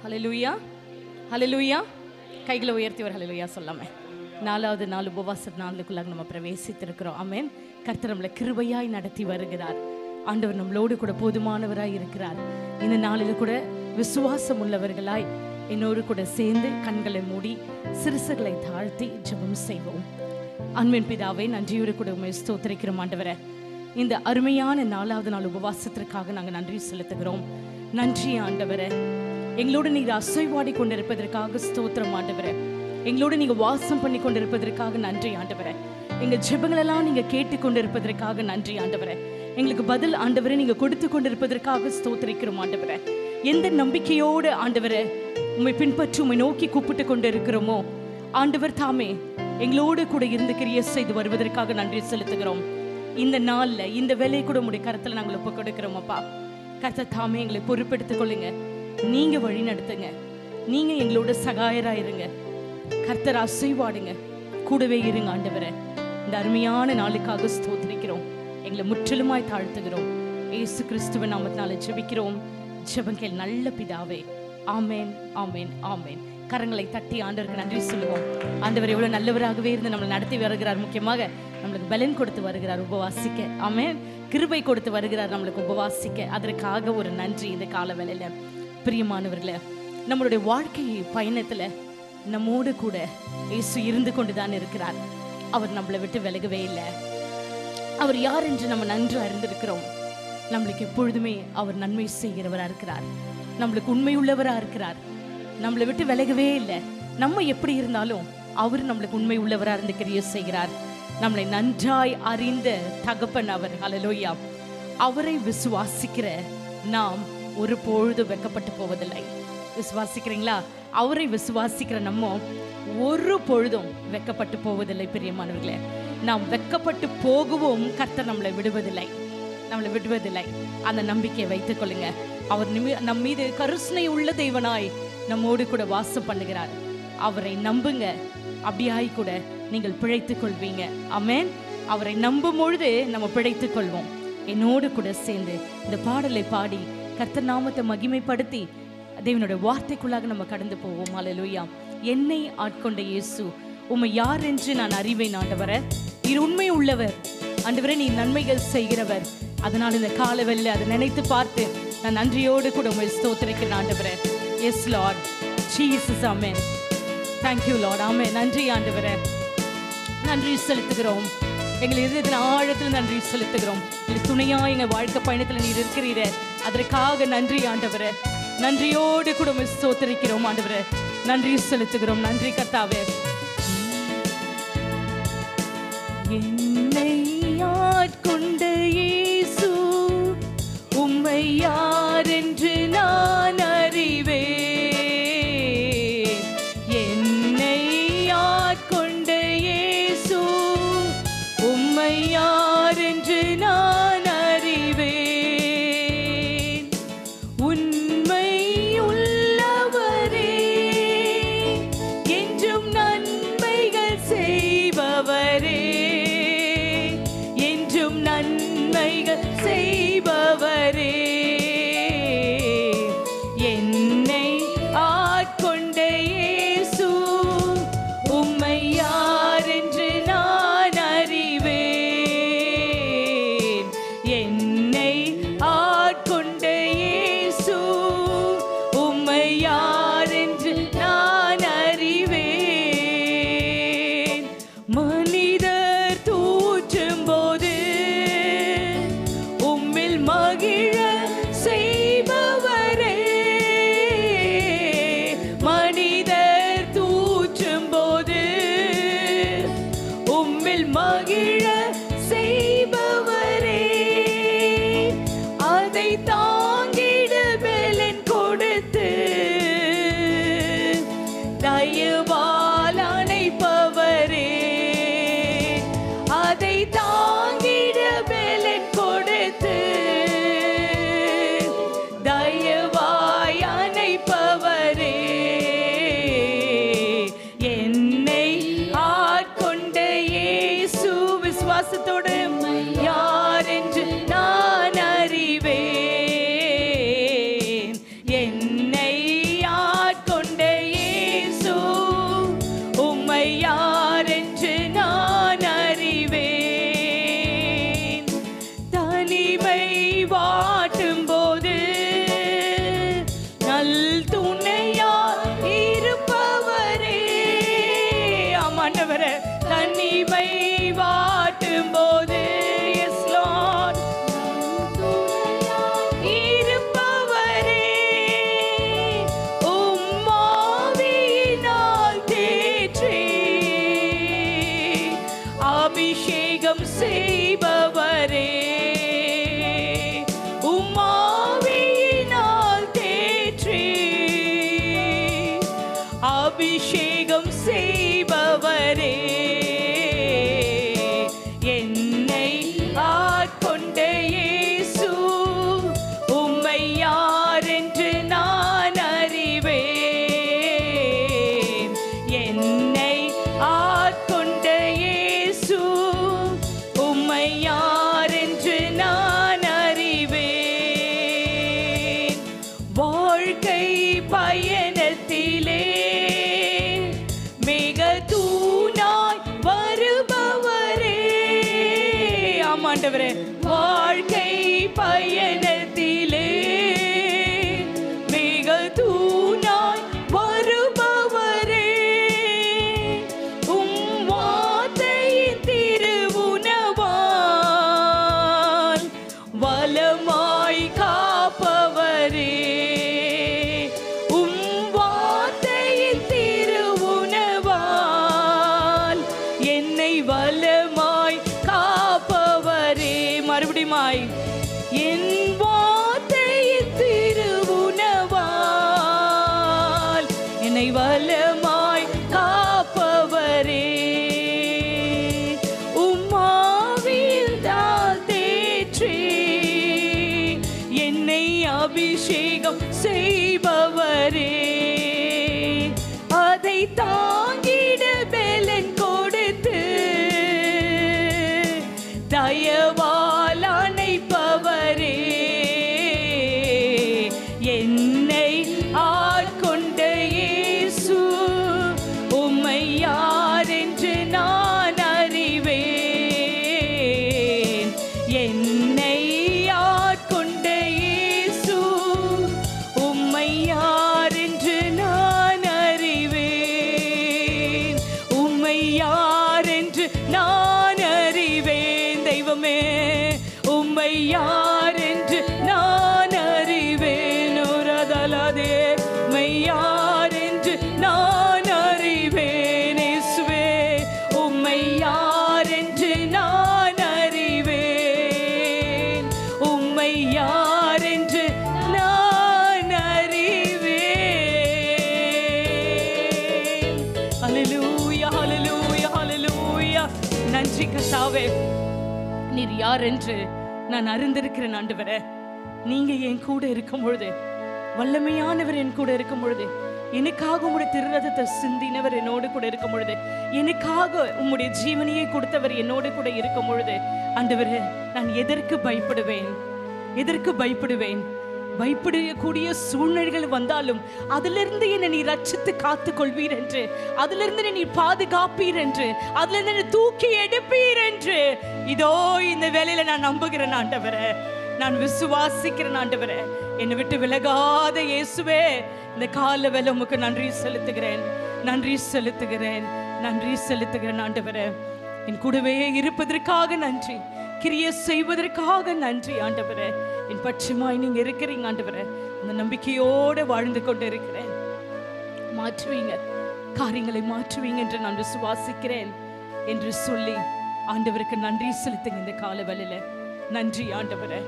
ஹல்லேலூயா, ஹல்லேலூயா. கைகளை உயர்த்திவர் ஹல்லேலூயா சொல்லாமே. 4வது நாள் உபவாச நாளுக்குள்ளாக நம்ம பிரவேசித்திருக்கிறோம். ஆமென். கர்த்தர் நம்மளை கிருபையாய் நடத்தி வருகிறார். ஆண்டவர் நம்மளோடு கூட போதுமானவராய் இருக்கிறார். இந்த நாளில் கூட விசுவாசம் உள்ளவர்களாய் என்னோடு கூட சேர்ந்து கண்களை மூடி சிறுசுகளை தாழ்த்தி ஜெபம் செய்வோம். அன்பின் பிதாவே, நன்றியோடு கூட உம்மை ஸ்தோத்திரிக்கிறோம் ஆண்டவரே. இந்த அருமையான 4வது நாள் உபவாசத்திற்காக நாங்கள் நன்றி செலுத்துகிறோம். நன்றி ஆண்டவரே. எங்களோடு நீங்கள் அசைவாடி கொண்டிருப்பதற்காக ஸ்தோத்திரம் ஆண்டவரே. எங்களோடு நீங்கள் வாசம் பண்ணி கொண்டிருப்பதற்காக நன்றி ஆண்டவரே. எங்கள் ஜெபங்களெல்லாம் நீங்கள் கேட்டு கொண்டிருப்பதற்காக நன்றி ஆண்டவரே. எங்களுக்கு பதில் ஆண்டவரே நீங்கள் கொடுத்து கொண்டிருப்பதற்காக ஸ்தோத்திரிக்கிறோம் ஆண்டவரே. எந்த நம்பிக்கையோடு ஆண்டவரே உம்மை பின்பற்றி உம்மை நோக்கி கூப்பிட்டு கொண்டு இருக்கிறோமோ ஆண்டவர் தாமே எங்களோடு கூட இருந்து கிரியை செய்து வருவதற்காக நன்றி செலுத்துகிறோம். இந்த நாளில் இந்த வேலையை கூட உடைய கருத்தில் நாங்கள் ஒப்பு கொடுக்கிறோம் அப்பா. கர்த்தர் தாமே எங்களை பொறுப்பெடுத்துக் கொள்ளுங்க. நீங்க வழி நடத்துங்க. நீங்க எங்களோட சகாயராயிருங்க. கர்த்தர் அசைவாடுங்க, கூடவே இருங்க ஆண்டவரே. இந்த அருமையான நாளுக்காக ஸ்தோத்திரிக்கிறோம். எங்களை முற்றிலுமாய் தாழ்த்துகிறோம். இயேசு கிறிஸ்துவின் நாமத்தினால ஜெபிக்கிறோம். ஜெபங்கள் நல்ல பிதாவே. ஆமேன், ஆமேன், ஆமேன். கரங்களை தட்டி ஆண்டவருக்கு நன்றி சொல்லுவோம். ஆண்டவர் எவ்வளவு நல்லவராகவே இருந்து நம்மளை நடத்தி வருகிறார். முக்கியமாக நம்மளுக்கு பலன் கொடுத்து வருகிறார் உபவாசிக்க. ஆமேன். கிருபை கொடுத்து வருகிறார் நம்மளுக்கு உபவாசிக்க. அதற்காக ஒரு நன்றி இந்த கால வேளையில. பிரியமானவர்களே, நம்மளுடைய வாழ்க்கை பயணத்துல நம்மோடு கூட இயேசு இருந்து கொண்டுதான் இருக்கிறார். அவர் நம்மளை விட்டு விலகவே இல்லை. அவர் யார் என்று நம்ம நன்று அறிந்திருக்கிறோம். நம்மளுக்கு எப்பொழுதுமே அவர் நன்மை செய்கிறவராக இருக்கிறார். நம்மளுக்கு உண்மை உள்ளவராக இருக்கிறார். நம்மளை விட்டு விலகவே இல்லை. நம்ம எப்படி இருந்தாலும் அவர் நம்மளுக்கு உண்மை உள்ளவராக இருந்து கிரியை செய்கிறார். நம்மளை நன்றாய் அறிந்த தகப்பன் அவர். ஹல்லேலூயா. அவரை விசுவாசிக்கிற நாம் ஒரு பொழுது வெட்கப்பட்டு போவதில்லை. விசுவாசிக்கிறீங்களா? அவரை விசுவாசிக்கிற நம்ம ஒரு பொழுதும் வெட்கப்பட்டு போவதில்லை. பிரியமானவர்களே, நாம் வெட்கப்பட்டு போகவும் கர்த்தர் நம்மளை விடுவதில்லை. அந்த நம்பிக்கையை வைத்துக் கொள்ளுங்க. அவர் நம் மீது கருணை உள்ள தேவனாய் நம்மோடு கூட வாசம் பண்ணுகிறார். அவரை நம்புங்க. அப்படியாய் கூட நீங்கள் பிழைத்துக் கொள்வீங்க. ஆமென். அவரை நம்பும் பொழுது நம்ம பிழைத்துக் கொள்வோம். என்னோடு கூட சேர்ந்து இந்த பாடலை பாடி கர்த்தர் நாமத்தை மகிமைப்படுத்தி தேவனுடைய வார்த்தைக்குள்ளாக நம்ம கடந்து போவோம். ஹல்லேலூயா. என்னை ஆட்கொண்ட இயேசு, உம்மை யார் என்று நான் அறிவேன் ஆண்டவரே. நீர் உண்மை உள்ளவர் ஆண்டவரே. நீ நன்மைகள் செய்கிறவர். அதனால் இந்த காலவெளியில் அதை நினைத்து பார்த்து நான் நன்றியோடு கூட உம்மை ஸ்தோத்திரிக்கிறேன் ஆண்டவரே. Yes Lord Jesus. Amen. Thank you Lord. Amen. நன்றி ஆண்டவரே. நன்றி செலுத்துகிறோம். எங்கள் இதயத்தின் ஆழத்தில் நன்றி செலுத்துகிறோம். எங்கள் துணையா எங்கள் வாழ்க்கை பயணத்தில் நீர் இருக்கிறீரே, அதற்காக நன்றி ஆண்டவரே. நன்றியோடு கூட உம்மை ஸ்தோத்திரிக்கிறோம் ஆண்டவரே. நன்றி செலுத்துகிறோம். நன்றி கர்த்தாவே. என்னை ஆட்கொண்ட இயேசு, உம்மை யார் என்று நான் அறிவேன். என்னை ஆட்கொண்ட இயேசு, உம்மை யார் என்று நான் அறிவேன். உண்மை உள்ளவரே, என்றும் நன்மைகள் செய்பவரே, என்றும் நன்மைகள் செய்பவரே. என்னை ஆட்கொண்ட இயேசு, உம்மை யார் என்று நான் அறிவேன். என்னை ஆட்கொண்ட இயேசு, அபிஷேகம் செய்பவரே, என்னை ஆட்கொண்ட இயேசு, உம்மை யார் என்று நான் அறிவேன். என்னை ஆட்கொண்ட இயேசு, உம்மை யார் என்று நான் அறிவேன். வாழ்க்கை பயணத்திலே மிக தூணாய் வருபவரே, ஆமாண்டவரே, வாழ்க்கை பயணத்திலே மிக தூணாய் வருபவரே, உம் வார்த்தையின் திருவுணவால் வலமாய் காப்பவரே, உம் வார்த்தையின் திருவுணவால் என்னை வலமாய் காப்பவரே. மறுபடியுமாய், என் வார்த்தையின் திருவுணவால் என்னை வலமாய் காப்பவரே, உம்மாவில் தேற்றி என்னை அபிஷேகம் செய்பவரே, அதை தாங்கிட பெலன் கொடுத்து தயவால் அணைப்பவரே, என்னை ஆட்கொண்ட இயேசு, உம்மை யார் என்று நான் அறிவேன். என்னை ஆட்கொண்ட இயேசு, உம்மை யார் என்று நான் அறிவேன். உம்மை யார் என்று நான் அறிவேன். தெய்வமே, உம்மை யார் என்று நான் அறிவேன். உரதலதே, உம்மை யார் என்று நான் அறிவேன். இயேசுவே, உம்மை யார் என்று நான் அறிவேன். உம்மை யார் என்று நான் அறிவேன். ஹல்லேலூயா, ஹல்லேலூயா, ஹல்லேலூயா. நன்றி கர்த்தாவே, நீர் யார் என்று நான் அறிந்திருக்கிறேன். ஆண்டவரே, நீங்க என் கூட இருக்கும் பொழுது, வல்லமையானவர் என் கூட இருக்கும் பொழுது, எனக்காக உம்முடைய திருரதத்தை சிந்தினவர் என்னோடு கூட இருக்கும் பொழுது, எனக்காக உம்முடைய ஜீவனையை கொடுத்தவர் என்னோடு கூட இருக்கும் பொழுது, ஆண்டவரே, நான் எதற்கு பயப்படுவேன்? எதற்கு பயப்படுவேன்? பயப்படக்கூடிய சூழ்நிலைகள் வந்தாலும் அதிலிருந்து என்னை நீ ரட்சித்து காத்து கொள்வீர் என்று, அதிலிருந்து நீ பாதுகாப்பீர் என்று, அதிலிருந்து என்னை தூக்கி எடுப்பீர் என்று இதோ இந்த வேளையில நான் நம்புகிறேன் ஆண்டவரே, நான் விசுவாசிக்கிறேன் ஆண்டவரே. என்னை விட்டு விலகாத இயேசுவே, இந்த கால வேளை உமக்கு நன்றி செலுத்துகிறேன், நன்றி செலுத்துகிறேன், நன்றி செலுத்துகிறேன் ஆண்டவரே. என் கூடவே இருப்பதற்காக நன்றி, கிரியை செய்வதற்காக நன்றி ஆண்டவரே. என் பட்சமாய் நீங்க இருக்கிறீங்க ஆண்டவரே. அந்த நம்பிக்கையோடு வாழ்ந்து கொண்டு இருக்கிறேன். மாற்றுவீங்க, காரியங்களை மாற்றுவீங்க என்று நான் விசுவாசிக்கிறேன் என்று சொல்லி ஆண்டவருக்கு நன்றி செலுத்துங்க இந்த கால வேளையில. நன்றி ஆண்டவரே,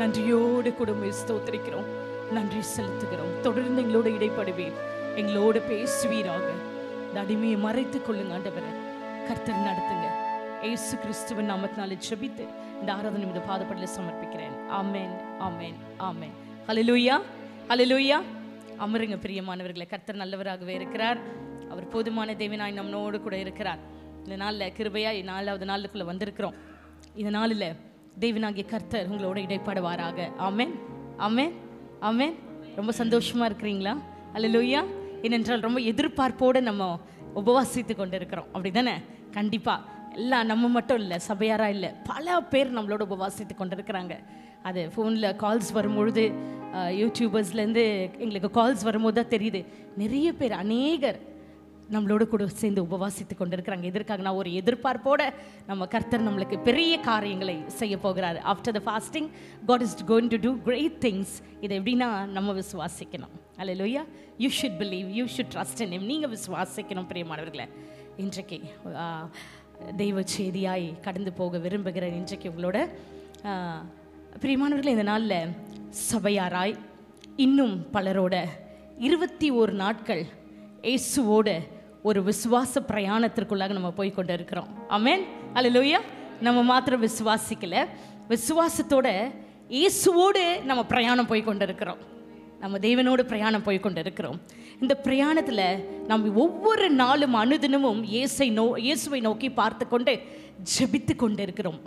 நன்றியோடு குடும்பம் ஸ்தோத்திரிக்கிறோம், நன்றி செலுத்துகிறோம். தொடர்ந்து எங்களோடு இடைப்படுவீர், எங்களோடு பேசுவீராக. இந்த அடிமையை மறைத்துக் கொள்ளுங்க ஆண்டவரே. கர்த்தர் நடத்துங்க. இயேசு கிறிஸ்துவின் நாமத்தினாலே ஜெபித்து இந்த ஆராதனை இந்த பாதப்படியில் சமர்ப்பிக்கிறேன். ஆமென், ஆமென், ஆமென். ஹல்லேலூயா, ஹல்லேலூயா. அமருங்க பிரியமானவர்களே. கர்த்தர் நல்லவராகவே இருக்கிறார். அவர் போதுமான தேவனாய் நம்மோடு கூட இருக்கிறார். இந்த நாளில் கிருபையாய் 4வது நாளுக்குள்ளே வந்திருக்கிறோம். இந்த நாளில் தேவனாகிய கர்த்தர் உங்களோட இடைப்படுவாராக. ஆமென், ஆமென், ஆமென். ரொம்ப சந்தோஷமாக இருக்கிறீங்களா? ஹல்லேலூயா. ஏனென்றால் ரொம்ப எதிர்பார்ப்போடு நம்ம உபவாசித்து கொண்டு இருக்கிறோம், அப்படி தானே? கண்டிப்பாக எல்லாம் நம்ம மட்டும் இல்லை, சபையாராக இல்லை, பல பேர் நம்மளோட உபவாசித்து கொண்டு இருக்கிறாங்க. அது ஃபோனில் கால்ஸ் வரும்பொழுது, யூடியூபர்ஸ்லேருந்து எங்களுக்கு கால்ஸ் வரும்போது தான் தெரியுது, நிறைய பேர், அநேகர் நம்மளோட கூட சேர்ந்து உபவாசித்து கொண்டு இருக்கிறாங்க. எதற்காக? நான் ஒரு எதிர்பார்ப்போட நம்ம கர்த்தர் நம்மளுக்கு பெரிய காரியங்களை செய்ய போகிறார். After the fasting God is going to do great things. இதை எப்படின்னா நம்ம விசுவாசிக்கணும். Hallelujah. You should believe, you should trust in him. நீங்கள் விசுவாசிக்கணும் பிரியமானவர்களே. இன்றைக்கு தெய்வ செய்தியாய் கடந்து போக விரும்புகிறேன். இன்றைக்கு உங்களோட பிரியமானவர்களே, இந்த நாளில் சபையாராய் இன்னும் பலரோட 21 நாட்கள் இயேசுவோடு ஒரு விசுவாச பிரயாணத்திற்குள்ளாக நம்ம போய் கொண்டு இருக்கிறோம். ஆமென். அல்லேலூயா. நம்ம மாத்திரம் விசுவாசிக்கல, விசுவாசத்தோட இயேசுவோடு நம்ம பிரயாணம் போய் கொண்டு இருக்கிறோம். நம்ம தேவனோடு பிரயாணம் போய் கொண்டு இருக்கிறோம். இந்த பிரயாணத்தில் நம்ம ஒவ்வொரு நாளும் அனுதினமும் இயேசுவை நோக்கி பார்த்து கொண்டு ஜெபித்து கொண்டு இருக்கிறோம்.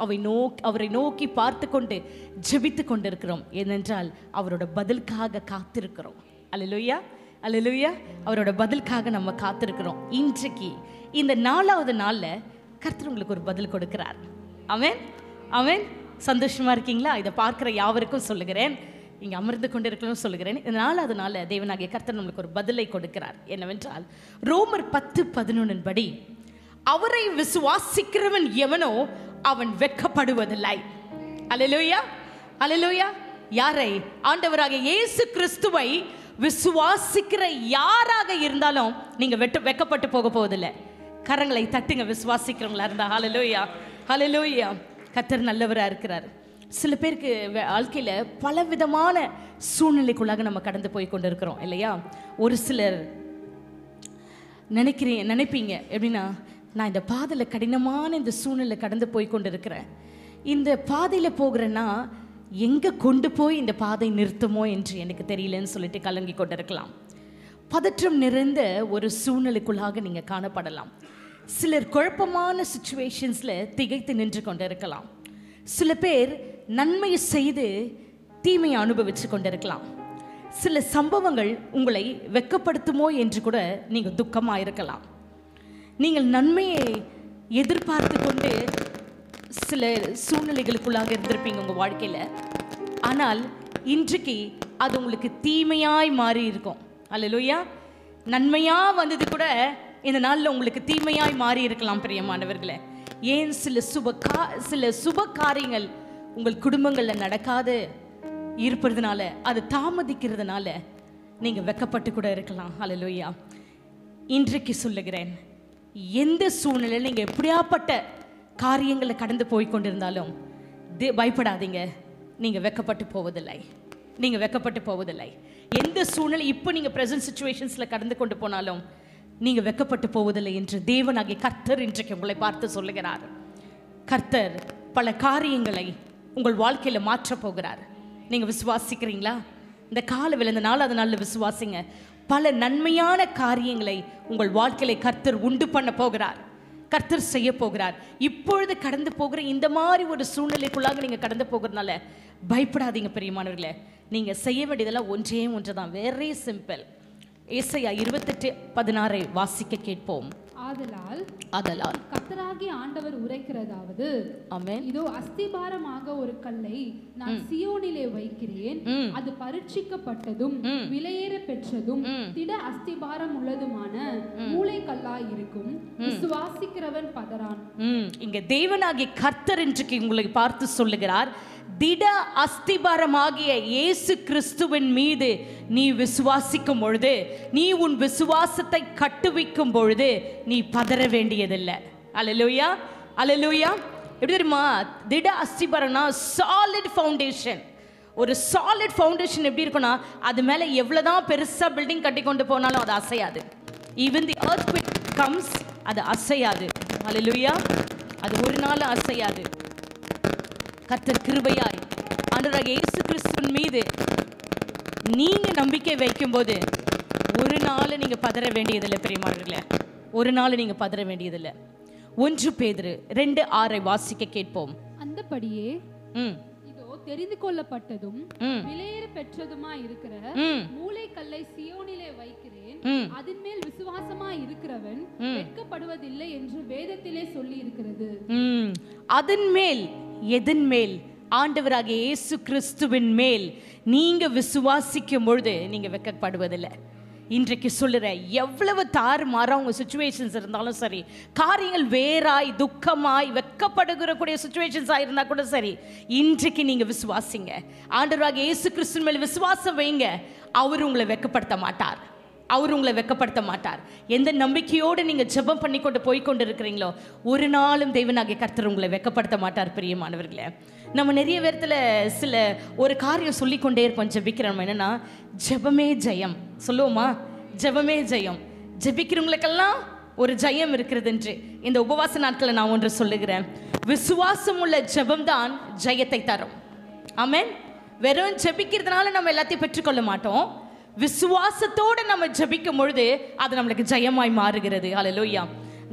அவரை நோக்கி பார்த்து கொண்டு ஜெபித்து கொண்டு இருக்கிறோம். ஏனென்றால் அவரோட பதிலுக்காக காத்திருக்கிறோம். அல்லேலூயா, அல்லேலூயா. அவரோட பதிலுக்காக நம்ம காத்திருக்கிறோம். இன்றைக்கு இந்த 4வது நாளில் கர்த்தர் உங்களுக்கு ஒரு பதில் கொடுக்கிறார். ஆமென், ஆமென். சந்தோஷமா இருக்கீங்களா? இதை பார்க்குற யாவருக்கும் சொல்லுகிறேன், இங்கே அமர்ந்து கொண்டு இருக்கணும் சொல்லுகிறேன். இந்த 4வது நாளில் தேவனாகிய கர்த்தர் நம்மளுக்கு ஒரு பதிலை கொடுக்கிறார். என்னவென்றால் ரோமர் 10:11 படி, அவரை விசுவாசிக்கிறவன் எவனோ அவன் வெட்கப்படுவதில்லை. அல்லேலூயா, அல்லேலூயா. யாரை? ஆண்டவராகிய இயேசு கிறிஸ்துவை விசுவாசிக்கிற யாராக இருந்தாலும் நீங்க வெட்கப்பட்டு போக போவதில்லை. கரங்களை தட்டுங்க விசுவாசிக்கிறவங்களா இருந்தா. ஹல்லேலூயா, ஹல்லேலூயா. கர்த்தர் நல்லவராக இருக்கிறார். சில பேருக்கு வாழ்க்கையில் பலவிதமான சூழ்நிலைக்குள்ளாக நம்ம கடந்து போய் கொண்டு இருக்கிறோம் இல்லையா? ஒரு சிலர் நினைப்பீங்க எப்படின்னா, நான் இந்த பாதையில் கடினமான இந்த சூழ்நிலை கடந்து போய் கொண்டு இருக்கிறேன், இந்த பாதையில் போகிறேன்னா எங்கே கொண்டு போய் இந்த பாதை நிறுத்துமோ என்று எனக்கு தெரியலன்னு சொல்லிட்டு கலங்கி கொண்டு இருக்கலாம். பதற்றம் நிறைந்த ஒரு சூழ்நிலைக்குள்ளாக நீங்கள் காணப்படலாம். சிலர் குழப்பமான சிச்சுவேஷன்ஸில் திகைத்து நின்று கொண்டு இருக்கலாம். சில பேர் நன்மையை செய்து தீமையை அனுபவித்து கொண்டிருக்கலாம். சில சம்பவங்கள் உங்களை வெட்கப்படுத்துமோ என்று கூட நீங்கள் துக்கமாக இருக்கலாம். நீங்கள் நன்மையை எதிர்பார்த்து கொண்டு சில சூழ்நிலைகளுக்குள்ளாக இருந்திருப்பீங்க உங்கள் வாழ்க்கையில். ஆனால் இன்றைக்கு அது உங்களுக்கு தீமையாய் மாறி இருக்கும். அல்லேலூயா. நன்மையாக வந்தது கூட இந்த நாளில் உங்களுக்கு தீமையாய் மாறி இருக்கலாம் பிரியமானவர்களே. ஏன் சில சுப காரியங்கள் உங்கள் குடும்பங்களில் நடக்காது இருப்பதுனால, அது தாமதிக்கிறதுனால நீங்கள் வெட்கப்பட்டு கூட இருக்கலாம். அல்லேலூயா. இன்றைக்கு சொல்லுகிறேன், எந்த சூழ்நிலையில் நீங்கள் எப்படியாப்பட்ட காரியங்களை கடந்து போய் கொண்டிருந்தாலும் பயப்படாதீங்க. நீங்கள் வெட்கப்பட்டு போவதில்லை, நீங்கள் வெட்கப்பட்டு போவதில்லை. எந்த சூழ்நிலை இப்போ நீங்கள் ப்ரெசன்ட் சிச்சுவேஷன்ஸில் கடந்து கொண்டு போனாலும் நீங்கள் வெட்கப்பட்டு போவதில்லை என்று தேவனாகிய கர்த்தர் இன்றைக்கு உங்களை பார்த்து சொல்லுகிறார். கர்த்தர் பல காரியங்களை உங்கள் வாழ்க்கையில் மாற்றப் போகிறார். நீங்கள் விசுவாசிக்கிறீங்களா? இந்த காலவில் இந்த 4வது நாளில் விசுவாசிங்க. பல நன்மையான காரியங்களை உங்கள் வாழ்க்கையில கர்த்தர் உண்டு பண்ண போகிறார், கர்த்தர் செய்ய போகிறார். இப்பொழுது கடந்து போகிற இந்த மாதிரி ஒரு சூழ்நிலைக்குள்ளாக நீங்கள் கடந்து போகிறதுனால பயப்படாதீங்க பிரியமானவர்களே. நீங்கள் செய்ய வேண்டியதெல்லாம் ஒன்றே ஒன்று தான், வெரி சிம்பிள். ஏசாயா 28:16 வாசிக்க கேட்போம். ஆதலால் கர்த்தராகிய ஆண்டவர் உரைக்கிறதாவது, ஆமென். இதோ அஸ்திபாரமாக ஒரு கல்லை நான் சியோனிலே வைக்கிறேன், அது பரீட்சிக்கப்பட்டதும் விலையேற பெற்றதும் திட அஸ்திபாரம் உள்ளதுமான மூளை கல்லாய் இருக்கும், விசுவாசிக்கிறவன் பதறான். இங்க தேவனாகிய கர்த்தர் இன்றைக்கு உங்களை பார்த்து சொல்லுகிறார், திட அஸ்திபாரமாகிய இயேசு கிறிஸ்துவின் மீது நீ விசுவாசிக்கும் பொழுது, நீ உன் விசுவாசத்தை கட்டுவிக்கும் பொழுது நீ பதற வேண்டியதில்லை. அல்லேலூயா, அல்லேலூயா. எப்படி தெரியுமா? திட அஸ்திபாரம்னா சாலிட் ஃபவுண்டேஷன். ஒரு சாலிட் ஃபவுண்டேஷன் எப்படி இருக்குன்னா, அது மேலே எவ்வளோதான் பெருசாக பில்டிங் கட்டி கொண்டு போனாலும் அது அசையாது. ஈவன் தி எர்த்குவேக் கம்ஸ், அது அசையாது. அல்லேலூயா. அது ஒரு நாள் அசையாது. கர்த்தர் கிருபையாய் ஆண்டவராகிய இயேசு கிறிஸ்துவின் மீது நீங்க நம்பிக்கை வைக்கும்போது ஒரு நாள் நீங்க பதற வேண்டியதில்லை பிரியமானவர்களே, ஒரு நாள் நீங்க பதற வேண்டியதில்லை. 1 பேதுரு 2:6 வாசிக்க கேட்போம். அந்தபடியே இதோ தெரிந்து கொள்ளப்பட்டதும் விலையேற பெற்றதுமா இருக்கிற மூளை கல்லை சியோனிலே வைக்கிறேன், அதன் மேல் விசுவாசமா இருக்கிறவன் வெட்கப்படுவதில்லை என்று வேதத்திலே சொல்லி இருக்கிறது. அதன் மேல், எதன் மேல்? ஆண்டவராகிய இயேசு கிறிஸ்துவின் மேல் நீங்க விசுவாசிக்கும் பொழுது நீங்க வெட்கப்படுவதில்லை. இன்றைக்கு சொல்லுறேன், எவ்வளவு தாறுமாறா உங்க சிச்சுவேஷன்ஸ் இருந்தாலும் சரி, காரியங்கள் வேறாய் துக்கமாய் வெட்கப்படுகிற சிச்சுவேஷன்ஸ் ஆயிருந்தா கூட சரி, இன்றைக்கு நீங்க விசுவாசிங்க. ஆண்டவராகிய இயேசு கிறிஸ்துவின் மேல் விசுவாசம் வைங்க. அவர் உங்களை வெட்கப்படுத்த மாட்டார், அவர் உங்களை வெட்கப்படுத்த மாட்டார். எந்த நம்பிக்கையோடு நீங்கள் ஜெபம் பண்ணி கொண்டு போய்கொண்டு இருக்கிறீங்களோ ஒரு நாளும் தேவனாகிய கர்த்தர் உங்களை வெட்கப்படுத்த மாட்டார் பிரியமானவர்களே. நம்ம நிறைய பேர்த்துல சில ஒரு காரியம் சொல்லிக்கொண்டே இருப்போம் ஜெபிக்கிறோம். என்னன்னா, ஜெபமே ஜெயம் சொல்லுவோமா? ஜெபமே ஜெயம். ஜெபிக்கிறவங்களுக்கெல்லாம் ஒரு ஜெயம் இருக்கிறது என்று இந்த உபவாச நாட்களை நான் ஒன்று சொல்லுகிறேன். விசுவாசம் உள்ள ஜெபம்தான் ஜெயத்தை தரும். ஆமென். வெறும் ஜெபிக்கிறதுனால நம்ம எல்லாத்தையும் பெற்றுக்கொள்ள மாட்டோம். விசுவாசத்தோடு நம்ம ஜெபிக்கும் பொழுது அது நம்மளுக்கு ஜெயமாய் மாறுகிறது. ஹல்லேலூயா.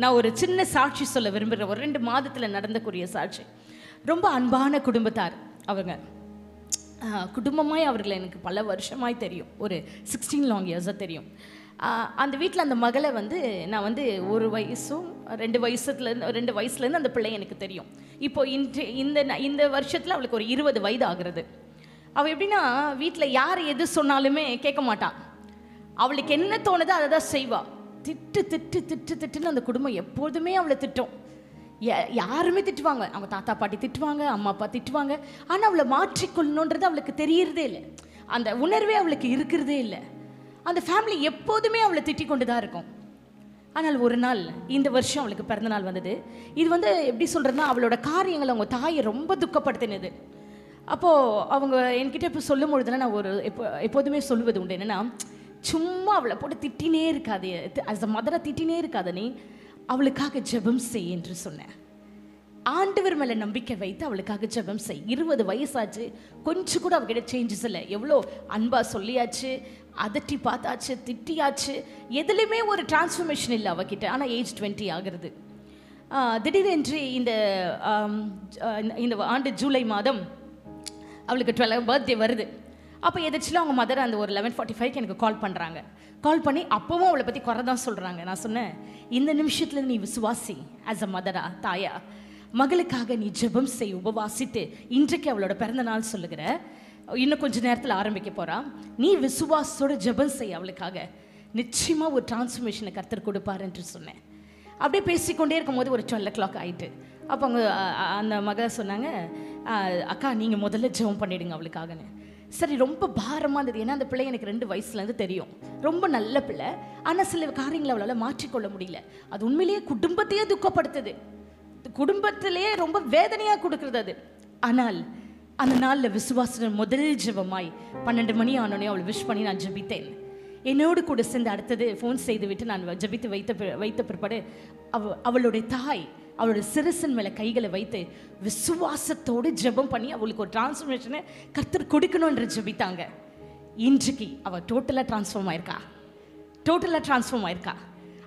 நான் ஒரு சின்ன சாட்சி சொல்ல விரும்புகிறேன். ஒரு 2 மாதத்தில் நடந்தக்கூடிய சாட்சி. ரொம்ப அன்பான குடும்பத்தார் அவங்க. குடும்பமாய் அவர்களை எனக்கு பல வருஷமாய் தெரியும். ஒரு 16 long years தெரியும். அந்த வீட்டில் அந்த மகளை வந்து நான் வந்து 1 வயசும் 2 வயசுலேருந்து அந்த பிள்ளை எனக்கு தெரியும். இப்போ இந்த வருஷத்தில் அவளுக்கு ஒரு 20 வயது ஆகிறது. அவள் எப்படின்னா வீட்டில் யார் எது சொன்னாலுமே கேட்க மாட்டாள். அவளுக்கு என்ன தோணுதோ அதை தான் செய்வாள். திட்டுன்னு அந்த குடும்பம் எப்போதுமே அவளை திட்டும். யாருமே திட்டுவாங்க, அவங்க தாத்தா பாட்டி திட்டுவாங்க, அம்மா அப்பா திட்டுவாங்க. ஆனால் அவளை மாற்றிக்கொள்ளணுன்றது அவளுக்கு தெரியறதே இல்லை. அந்த உணர்வே அவளுக்கு இருக்கிறதே இல்லை. அந்த ஃபேமிலி எப்போதுமே அவளை திட்டிக் கொண்டு தான் இருக்கும். ஆனால் ஒரு நாள் இந்த வருஷம் அவளுக்கு பிறந்தநாள் வந்தது. இது வந்து எப்படி சொல்கிறதுனா அவளோட காரியங்கள் அவங்க தாயை ரொம்ப துக்கப்படுத்தினது. அப்போது அவங்க என்கிட்ட இப்போ சொல்லும் பொழுதுனா நான் எப்போதுமே சொல்லுவது உண்டு. என்னென்னா, சும்மா அவளை போட்டு திட்டினே இருக்காது, அஸ் அ மதரை திட்டினே இருக்காத, நீ அவளுக்காக ஜெபம் செய் என்று சொன்னேன். ஆண்டவர் மேலே நம்பிக்கை வைத்து அவளுக்காக ஜெபம் செய். 20 வயசாச்சு, கொஞ்சம் கூட அவகிட்ட சேஞ்சஸ் இல்லை. எவ்வளோ அன்பா சொல்லியாச்சு, அதட்டி பார்த்தாச்சு, திட்டியாச்சு, எதுலேயுமே ஒரு டிரான்ஸ்ஃபர்மேஷன் இல்லை அவகிட்ட. ஆனால் ஏஜ் 20 ஆகிறது. திடீரென்று இந்த ஆண்டு ஜூலை மாதம் அவளுக்கு 12th பர்த்டே வருது. அப்போ எதாச்சும் அவங்க மதர் அந்த ஒரு 11:45 எனக்கு கால் பண்ணுறாங்க. கால் பண்ணி அப்போவும் அவளை பற்றி குறை தான் சொல்கிறாங்க. நான் சொன்னேன், இந்த நிமிஷத்தில் நீ விசுவாசி, ஆஸ் அ மதரா, தாயா, மகளுக்காக நீ ஜெபம் செய், உபவாசித்து. இன்றைக்கு அவளோட பிறந்த நாள் சொல்லுகிற, இன்னும் கொஞ்சம் நேரத்தில் ஆரம்பிக்க போகிறா. நீ விசுவாசத்தோட ஜெபம் செய், அவளுக்காக நிச்சயமாக ஒரு டிரான்ஸ்ஃபர்மேஷனை கர்த்தர் கொடுப்பார் என்று சொன்னேன். அப்படியே பேசிக்கொண்டே இருக்கும்போது ஒரு 12 o'clock ஆகிட்டு. அப்போ அவங்க அந்த மகளை சொன்னாங்க, அக்கா நீங்கள் முதல்ல ஜெபம் பண்ணிவிடுங்க அவளுக்காகன்னு. சரி, ரொம்ப பாரமாக இருந்தது. ஏன்னா அந்த பிள்ளை எனக்கு 2 வயசுலேருந்து தெரியும். ரொம்ப நல்ல பிள்ளை. ஆனால் சில காரியங்களை அவளால் மாற்றிக்கொள்ள முடியல. அது உண்மையிலேயே குடும்பத்தையே துக்கப்படுத்துது, குடும்பத்திலேயே ரொம்ப வேதனையாக கொடுக்குறது அது. ஆனால் அந்த நாளில் விசுவாசம் முதல் ஜெபமாய் 12 மணி ஆனோடனே அவளை விஷ் பண்ணி நான் ஜெபித்தேன். என்னோடு கூட சேர்ந்து அடுத்தது ஃபோன் செய்து விட்டு நான் ஜெபித்து வைத்த பிற்பாடு அவளுடைய தாய் அவளுடைய சிரசின் மேலே கைகளை வைத்து விசுவாசத்தோடு ஜெபம் பண்ணி அவளுக்கு ஒரு டிரான்ஸ்ஃபர்மேஷனை கர்த்தர் கொடுக்கணுன்ற ஜெபித்தாங்க. இன்றைக்கு அவள் டோட்டலாக ட்ரான்ஸ்ஃபார்ம் ஆயிருக்கா.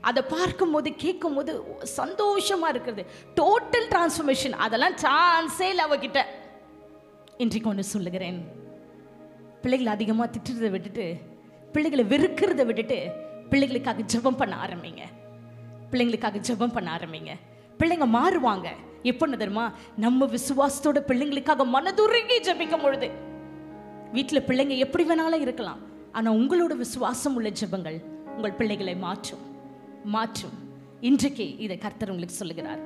அதை பார்க்கும்போது கேட்கும்போது சந்தோஷமாக இருக்கிறது. டோட்டல் டிரான்ஸ்ஃபர்மேஷன், அதெல்லாம் சான்ஸே இல்லை அவகிட்ட. இன்றைக்கு ஒன்று சொல்லுகிறேன், பிள்ளைகளை அதிகமாக திட்டுறதை விட்டுட்டு, பிள்ளைகளை வெறுக்கிறத விட்டுட்டு பிள்ளைகளுக்காக ஜெபம் பண்ண ஆரம்பிங்க. பிள்ளைங்க மாறுவாங்க. எப்போன்னு தெரியுமா? நம்ம விசுவாசத்தோட பிள்ளைங்களுக்காக மனதுருகி ஜெபிக்கும் பொழுது. வீட்டில் பிள்ளைங்க எப்படி வேணாலும் இருக்கலாம், ஆனால் உங்களோட விசுவாசம் உள்ள ஜெபங்கள் உங்கள் பிள்ளைகளை மாற்றும். இன்றைக்கு இதை கர்த்தர் உங்களுக்கு சொல்லுகிறார்.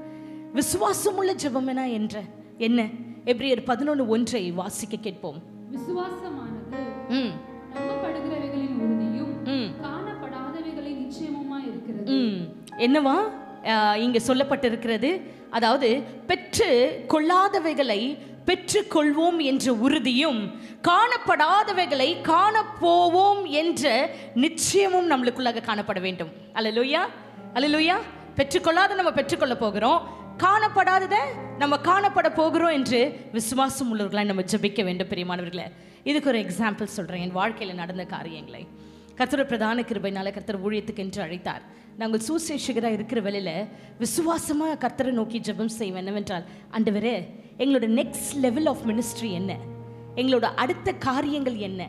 விசுவாசம் உள்ள ஜெபம் என்ன? எபிரேயர் 11:1 வாசிக்க கேட்போம். விசுவாசமானது நம்பப்படுகிறவைகளின் உறுதியும் காணப்படாதவைகளின் நிச்சயமுமாய் இருக்கிறது. என்னவா இங்க சொல்லப்பட்டிருக்கிறது? அதாவது பெற்று கொள்ளாதவைகளை பெற்றுக்கொள்வோம் என்ற உறுதியும் காணப்படாதவைகளை காணப்போவோம் என்ற நிச்சயமும் நம்மளுக்குள்ளாக காணப்பட வேண்டும். அல்லேலூயா. பெற்றுக்கொள்ளாத நம்ம பெற்றுக்கொள்ள போகிறோம், காணப்படாததை நம்ம காணப்பட போகிறோம் என்று விசுவாசம் உள்ளவர்களாய் நம்ம ஜெபிக்க வேண்டும். பிரியமானவர்களே, இதுக்கு ஒரு எக்ஸாம்பிள் சொல்கிறேன். என் வாழ்க்கையில் நடந்த காரியங்களை கர்த்தர் பிரதான கிருபையினால கர்த்தர் ஊழியத்துக்கு என்று அழைத்தார். நாங்கள் சுசேஷகராக இருக்கிற வேளையில் விசுவாசமாக கர்த்தரை நோக்கி ஜெபம் செய்வோம். என்னவென்றால், ஆண்டவரே, எங்களோட நெக்ஸ்ட் லெவல் ஆஃப் மினிஸ்ட்ரி என்ன, எங்களோட அடுத்த காரியங்கள் என்ன,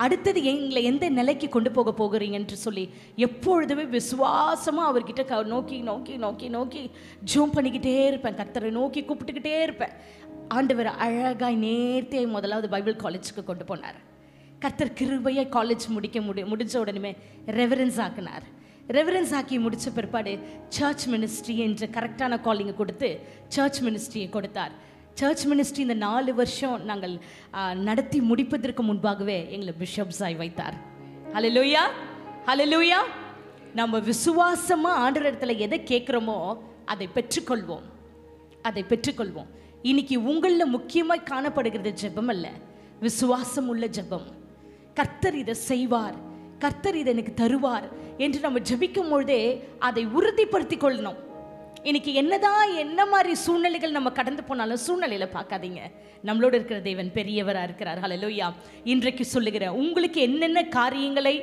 அடுத்தது எங்களை எந்த நிலைக்கு கொண்டு போகிறீங்க என்று சொல்லி எப்பொழுதுமே விசுவாசமாக அவர்கிட்ட நோக்கி ஜெபம் பண்ணிக்கிட்டே இருப்பேன். கர்த்தரை நோக்கி கூப்பிட்டுக்கிட்டே இருப்பேன். ஆண்டவர் அழகாய் நேர்த்தியாய் முதலாவது பைபிள் காலேஜுக்கு கொண்டு போனார். கர்த்தர் கிருபையை காலேஜ் முடிஞ்ச உடனே ரெவரன்ஸ் ஆக்கி முடித்த பிற்பாடு சர்ச் மினிஸ்ட்ரி என்ற கரெக்டான காலிங்கை கொடுத்து சர்ச் மினிஸ்ட்ரியை கொடுத்தார். சர்ச் மினிஸ்ட்ரி இந்த 4 வருஷம் நாங்கள் நடத்தி முடிப்பதற்கு முன்பாகவே எங்களை பிஷப்ஸாய் வைத்தார். ஹல்லேலூயா. நம்ம விசுவாசமாக ஆண்டவர் இடத்துல எதை கேட்குறோமோ அதை பெற்றுக்கொள்வோம். இன்னைக்கு உங்களில் முக்கியமாக காணப்படுகிறது ஜெபம் அல்ல, விசுவாசம் உள்ள ஜெபம். கர்த்தர் இதை செய்வார். கர்த்தர் இதை எனக்கு தருவார் என்று நம்ம ஜெபிக்கும் பொழுதே அதை உறுதிப்படுத்தி கொள்ளணும். இன்னைக்கு என்னதான் என்ன மாதிரி சூழ்நிலைகள் நம்ம கடந்து போனாலும் சூழ்நிலையில பார்க்காதீங்க, நம்மளோட இருக்கிற தேவன் பெரியவராக இருக்கிறார். ஹல்லேலூயா. இன்றைக்கு சொல்லுகிறேன், உங்களுக்கு என்னென்ன காரியங்களை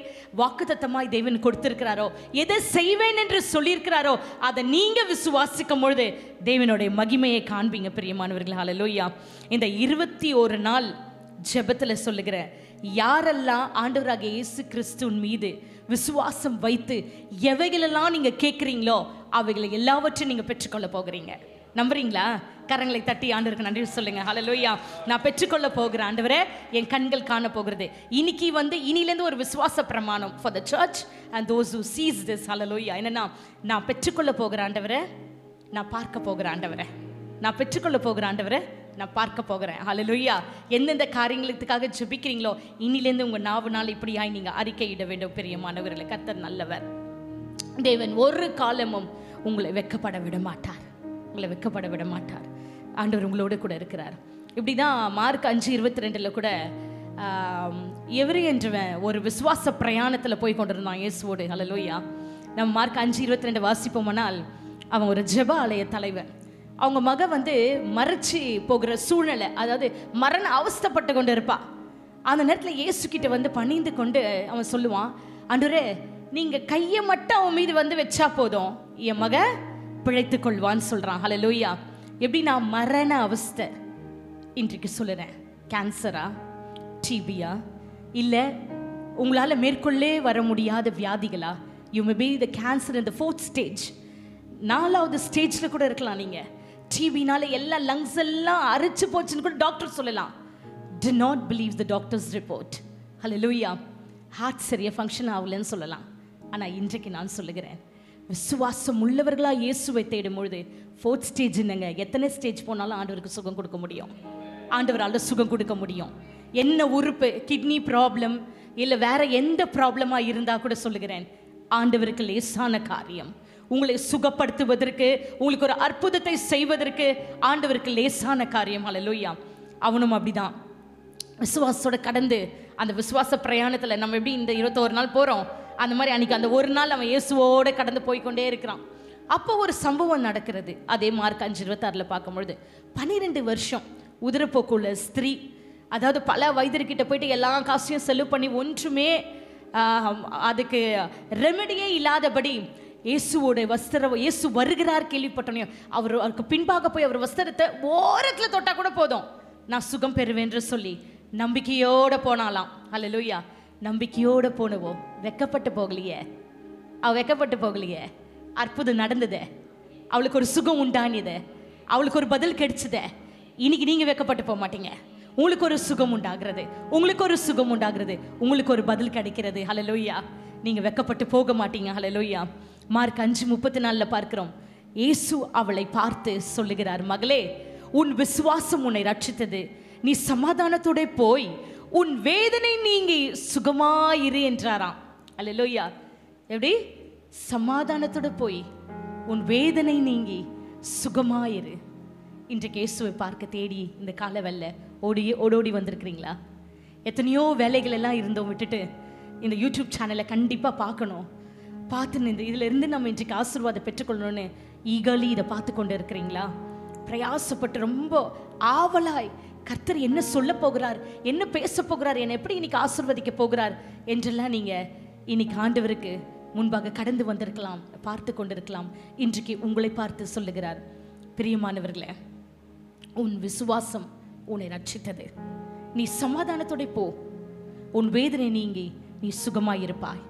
வாக்குத்தத்தமாய் தேவன் கொடுத்திருக்கிறாரோ, எதை செய்வேன் என்று சொல்லியிருக்கிறாரோ, அதை நீங்க விசுவாசிக்கும் பொழுது தேவனுடைய மகிமையை காண்பீங்க பிரியமானவர்கள். ஹல்லேலூயா. இந்த 21 நாள் ஜெபத்தில் சொல்லுகிறேன், யாரெல்லாம் ஆண்டவராகிய இயேசு கிறிஸ்துவின் மீது விசுவாசம் வைத்து எவைகளெல்லாம் நீங்க கேட்குறீங்களோ அவைகளை எல்லாவற்றையும் நீங்க பெற்றுக்கொள்ள போகிறீங்க. நம்புறீங்களா? கரங்களை தட்டி ஆண்டவருக்கு நன்றி சொல்லுங்க. ஹல்லேலூயா. நான் பெற்றுக்கொள்ள போகிறேன் ஆண்டவரே, என் கண்கள் காண போகிறது. இன்னைக்கு இனிலேருந்து ஒரு விசுவாச பிரமாணம் for the church and those who sees this. ஹல்லேலூயா. என்னன்னா, நான் பெற்றுக்கொள்ள போகிறேன் ஆண்டவரே, நான் பார்க்க போகிறேன் ஆண்டவரே, நான் பெற்றுக்கொள்ள போகிறேன் ஆண்டவரே, நான் பார்க்க போகிறேன். ஹல்லேலூயா. எந்தெந்த காரியங்களுக்காக ஜெபிக்கிறீங்களோ இனிலேருந்து உங்க நாவுனால இப்படியாய் நீங்க அறிக்கையிட வேண்டும். பிரியமானவர்களே, கர்த்தர் நல்லவர். தேவன் ஒரு காலமும் உங்களை வெட்கப்பட விட மாட்டார், உங்களை வெட்கப்பட விட மாட்டார். ஆண்டவர் உங்களோடு கூட இருக்கிறார். இப்படிதான் மார்க் 5:22 கூட எவரி என்றவன் ஒரு விசுவாச பிரயாணத்தில் போய் கொண்டிருந்தான் இயேசுவோடு. ஹல்லேலூயா. நம்ம மார்க் 5:22 வாசிப்போமானால், அவன் ஒரு ஜெப ஆலய தலைவன். அவங்க மக மறைச்சி போகிற சூழ்நிலை, அதாவது மரண அவஸ்தைப்பட்டு கொண்டு இருப்பா. அந்த நேரத்தில் இயேசு கிட்ட பணிந்து கொண்டு அவன் சொல்லுவான், ஆண்டவரே நீங்க கையை மட்டும் அவன் மீது வச்சா போதும், என் மக பிழைத்து கொள்வான்னு சொல்றான். ஹல்லேலூயா. எப்படி நான் மரண அவஸ்தை இன்றைக்கு சொல்லுறேன், கேன்சரா, டிபியா, இல்லை உங்களால் மேற்கொள்ளே வர முடியாத வியாதிகளா? You may be the cancer in the 4th stage, 4வது ஸ்டேஜில் கூட இருக்கலாம். நீங்கள் டிபினால எல்லா லங்ஸ் எல்லாம் அரிச்சு போச்சுன்னு கூட டாக்டர் சொல்லலாம். Do not believe the doctor's report. Hallelujah. Heart சரியாக ஃபங்க்ஷன் ஆகலன்னு சொல்லலாம். ஆனால் இன்றைக்கு நான் சொல்லுகிறேன், விசுவாசம் உள்ளவர்களாக இயேசுவை தேடும் பொழுது 4th ஸ்டேஜ் என்னங்க, எத்தனை ஸ்டேஜ் போனாலும் ஆண்டவருக்கு சுகம் கொடுக்க முடியும். ஆண்டவரால் சுகம் கொடுக்க முடியும். என்ன உறுப்பு, கிட்னி ப்ராப்ளம் இல்லை வேற எந்த ப்ராப்ளமாக இருந்தால் கூட சொல்லுகிறேன், ஆண்டவருக்கு லேசான காரியம். உங்களை சுகப்படுத்துவதற்கு, உங்களுக்கு ஒரு அற்புதத்தை செய்வதற்கு ஆண்டவருக்கு லேசான காரியம். ஹல்லேலூயா. அவனும் அப்படிதான் விசுவாசத்தோட கடந்து அந்த விசுவாச பிரயாணத்தில் நம்ம எப்படி இந்த 21 நாள் போகிறோம், அந்த மாதிரி அன்றைக்கி அந்த ஒரு நாள் அவன் இயேசுவோடு கடந்து போய்கொண்டே இருக்கிறான். அப்போ ஒரு சம்பவம் நடக்கிறது. அதே மார்க் 5:26 பார்க்கும்பொழுது, 12 வருஷம் உதிரப்போக்குள்ள ஸ்திரீ, அதாவது பல வைத்தியர்கிட்ட போயிட்டு எல்லா காசையும் செலவு பண்ணி ஒன்றுமே அதுக்கு ரெமெடியே இல்லாதபடி இயேசுவோட இயேசு வருகிறார் கேள்விப்பட்டோன்னே அவருக்கு பின்பாக போய் அவர் வஸ்திரத்தை ஓரத்தில் தொட்டால் கூட போதும், நான் சுகம் பெறுவேன் என்று சொல்லி நம்பிக்கையோடு போனாலாம். ஹல்லேலூயா. நம்பிக்கையோடு போனவோ வெக்கப்பட்டு போகலையே, அவள் வெக்கப்பட்டு போகலையே, அற்புதம் நடந்ததே, அவளுக்கு ஒரு சுகம் உண்டானியது, அவளுக்கு ஒரு பதில் கிடைச்சதே. இன்னைக்கு நீங்கள் வெக்கப்பட்டு போக மாட்டீங்க, உங்களுக்கு ஒரு சுகம் உண்டாகிறது, உங்களுக்கு ஒரு சுகம் உண்டாகிறது, உங்களுக்கு ஒரு பதில் கிடைக்கிறது. ஹல்லேலூயா. நீங்கள் வெக்கப்பட்டு போக மாட்டீங்க. ஹல்லேலூயா. மார்க் 5:34 பார்க்கிறோம், இயேசு அவளை பார்த்து சொல்லுகிறார், மகளே உன் விசுவாசம் உன்னை ரட்சித்தது, நீ சமாதானத்தோட போய் உன் வேதனை நீங்கி சுகமாயிரு என்றாராம். ஹல்லேலூயா. எப்படி? சமாதானத்தோட போய் உன் வேதனை நீங்கி சுகமாயிரு. இன்றைக்கு இயேசுவை பார்க்க தேடி இந்த காலவெல்ல ஓடோடி வந்திருக்கிறீங்களா? எத்தனையோ வேலைகள் எல்லாம் இருந்தோம் விட்டுட்டு இந்த யூடியூப் சேனலை கண்டிப்பாக பார்க்கணும், பார்த்து இதில் இருந்து நம்ம இன்றைக்கு ஆசீர்வாதம் பெற்றுக்கொள்ளணும்னு ஈகலி இதை பார்த்து கொண்டு இருக்கிறீங்களா? பிரயாசப்பட்டு ரொம்ப ஆவலாய் கர்த்தர் என்ன சொல்ல போகிறார், என்ன பேச போகிறார், என்னை எப்படி இன்னைக்கு ஆசீர்வதிக்க போகிறார் என்றெல்லாம் நீங்கள் இன்னைக்கு ஆண்டவருக்கு முன்பாக கடந்து வந்திருக்கலாம், பார்த்து கொண்டிருக்கலாம். இன்றைக்கு உங்களை பார்த்து சொல்லுகிறார், பிரியமானவர்களே உன் விசுவாசம் உன்னை ரட்சித்தது, நீ சமாதானத்தோட போ, உன் வேதனை நீங்கி நீ சுகமாயிருப்பாய்.